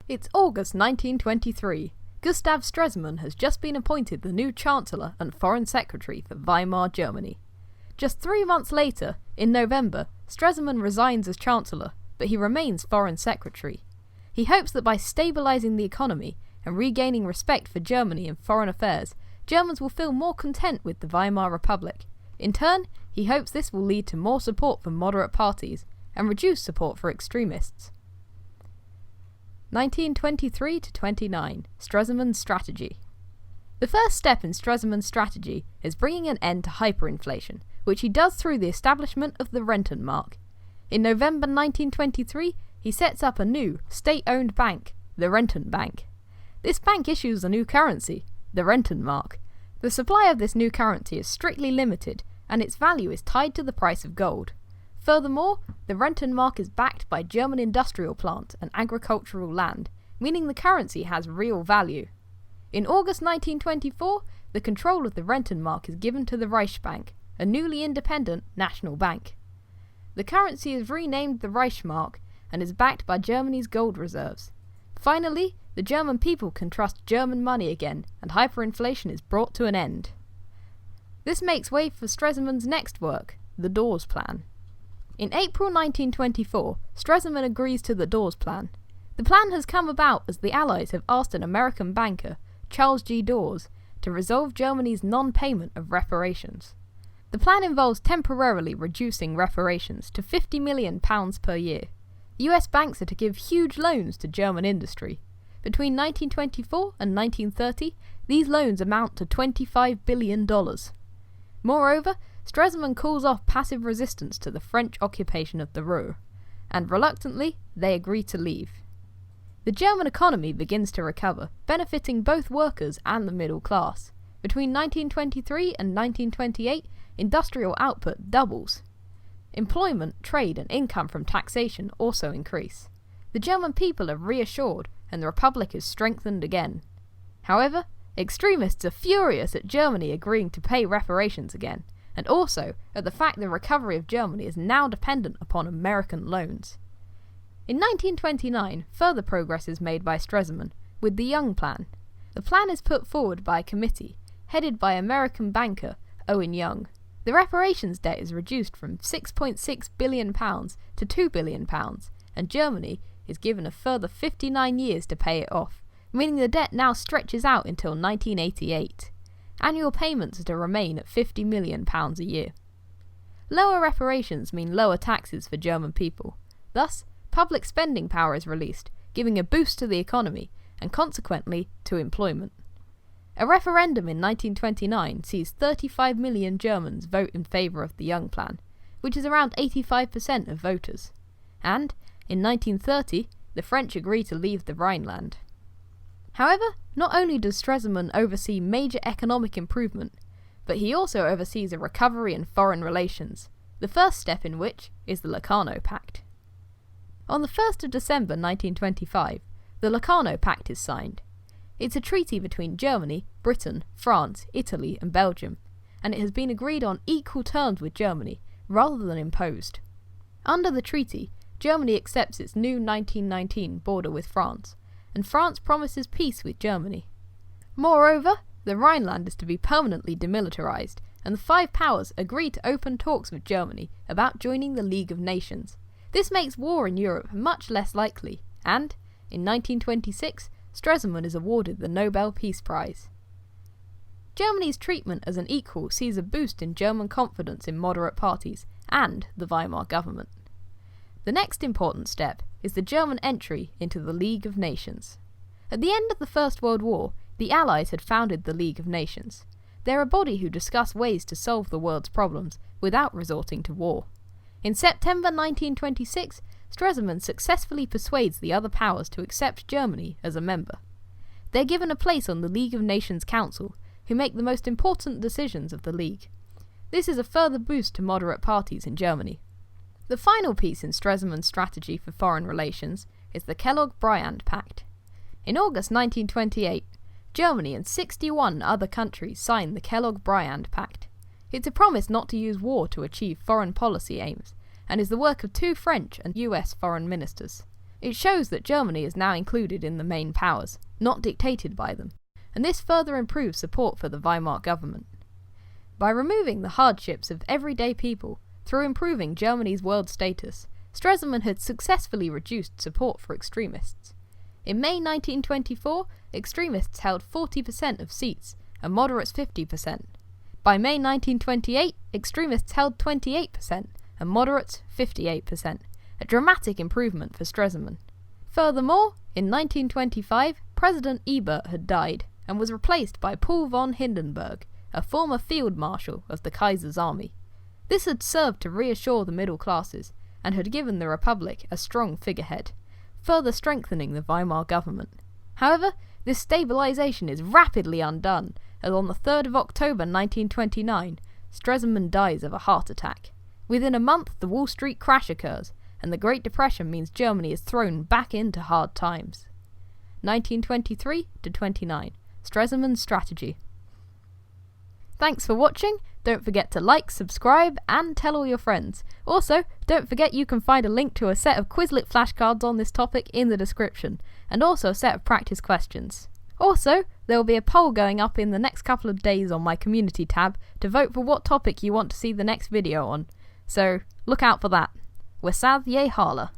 It's August 1923. Gustav Stresemann has just been appointed the new Chancellor and Foreign Secretary for Weimar Germany. Just 3 months later, in November, Stresemann resigns as Chancellor, but he remains Foreign Secretary. He hopes that by stabilising the economy and regaining respect for Germany in foreign affairs, Germans will feel more content with the Weimar Republic. In turn, he hopes this will lead to more support for moderate parties and reduce support for extremists. 1923-29, Stresemann's strategy. The first step in Stresemann's strategy is bringing an end to hyperinflation, which he does through the establishment of the Rentenmark. In November 1923, he sets up a new, state-owned bank, the Rentenbank. This bank issues a new currency, the Rentenmark. The supply of this new currency is strictly limited, and its value is tied to the price of gold. Furthermore, the Rentenmark is backed by German industrial plant and agricultural land, meaning the currency has real value. In August 1924, the control of the Rentenmark is given to the Reichsbank, a newly independent national bank. The currency is renamed the Reichsmark and is backed by Germany's gold reserves. Finally, the German people can trust German money again, and hyperinflation is brought to an end. This makes way for Stresemann's next work, the Dawes Plan. In April 1924, Stresemann agrees to the Dawes Plan. The plan has come about as the Allies have asked an American banker, Charles G. Dawes, to resolve Germany's non-payment of reparations. The plan involves temporarily reducing reparations to £50 million per year. US banks are to give huge loans to German industry. Between 1924 and 1930, these loans amount to $25 billion. Moreover, Stresemann calls off passive resistance to the French occupation of the Ruhr, and reluctantly, they agree to leave. The German economy begins to recover, benefiting both workers and the middle class. Between 1923 and 1928, industrial output doubles. Employment, trade, and income from taxation also increase. The German people are reassured, and the Republic is strengthened again. However, extremists are furious at Germany agreeing to pay reparations again, and also at the fact the recovery of Germany is now dependent upon American loans. In 1929, further progress is made by Stresemann with the Young Plan. The plan is put forward by a committee, headed by American banker Owen Young. The reparations debt is reduced from £6.6 billion to £2 billion, and Germany is given a further 59 years to pay it off, meaning the debt now stretches out until 1988. Annual payments are to remain at £50 million a year. Lower reparations mean lower taxes for German people. Thus, public spending power is released, giving a boost to the economy and consequently to employment. A referendum in 1929 sees 35 million Germans vote in favour of the Young Plan, which is around 85% of voters. And, in 1930, the French agree to leave the Rhineland. However, not only does Stresemann oversee major economic improvement, but he also oversees a recovery in foreign relations, the first step in which is the Locarno Pact. On the 1st of December 1925, the Locarno Pact is signed. It's a treaty between Germany, Britain, France, Italy and Belgium, and it has been agreed on equal terms with Germany, rather than imposed. Under the treaty, Germany accepts its new 1919 border with France, and France promises peace with Germany. Moreover, the Rhineland is to be permanently demilitarized, and the five powers agree to open talks with Germany about joining the League of Nations. This makes war in Europe much less likely, and, in 1926, Stresemann is awarded the Nobel Peace Prize. Germany's treatment as an equal sees a boost in German confidence in moderate parties and the Weimar government. The next important step is the German entry into the League of Nations. At the end of the First World War, the Allies had founded the League of Nations. They're a body who discuss ways to solve the world's problems without resorting to war. In September 1926, Stresemann successfully persuades the other powers to accept Germany as a member. They're given a place on the League of Nations Council, who make the most important decisions of the League. This is a further boost to moderate parties in Germany. The final piece in Stresemann's strategy for foreign relations is the Kellogg-Briand Pact. In August 1928, Germany and 61 other countries signed the Kellogg-Briand Pact. It's a promise not to use war to achieve foreign policy aims, and is the work of 2 French and US foreign ministers. It shows that Germany is now included in the main powers, not dictated by them, and this further improves support for the Weimar government. By removing the hardships of everyday people through improving Germany's world status, Stresemann had successfully reduced support for extremists. In May 1924, extremists held 40% of seats and moderates 50%. By May 1928, extremists held 28% and moderates 58%, a dramatic improvement for Stresemann. Furthermore, in 1925, President Ebert had died and was replaced by Paul von Hindenburg, a former field marshal of the Kaiser's army. This had served to reassure the middle classes and had given the Republic a strong figurehead, further strengthening the Weimar government. However, this stabilisation is rapidly undone, as on the 3rd of October 1929, Stresemann dies of a heart attack. Within a month, the Wall Street crash occurs, and the Great Depression means Germany is thrown back into hard times. 1923-29, Stresemann's strategy. Thanks for watching. Don't forget to like, subscribe, and tell all your friends. Also, don't forget you can find a link to a set of Quizlet flashcards on this topic in the description, and also a set of practice questions. Also, there will be a poll going up in the next couple of days on my community tab to vote for what topic you want to see the next video on, so look out for that. We're Sad Ye Harla.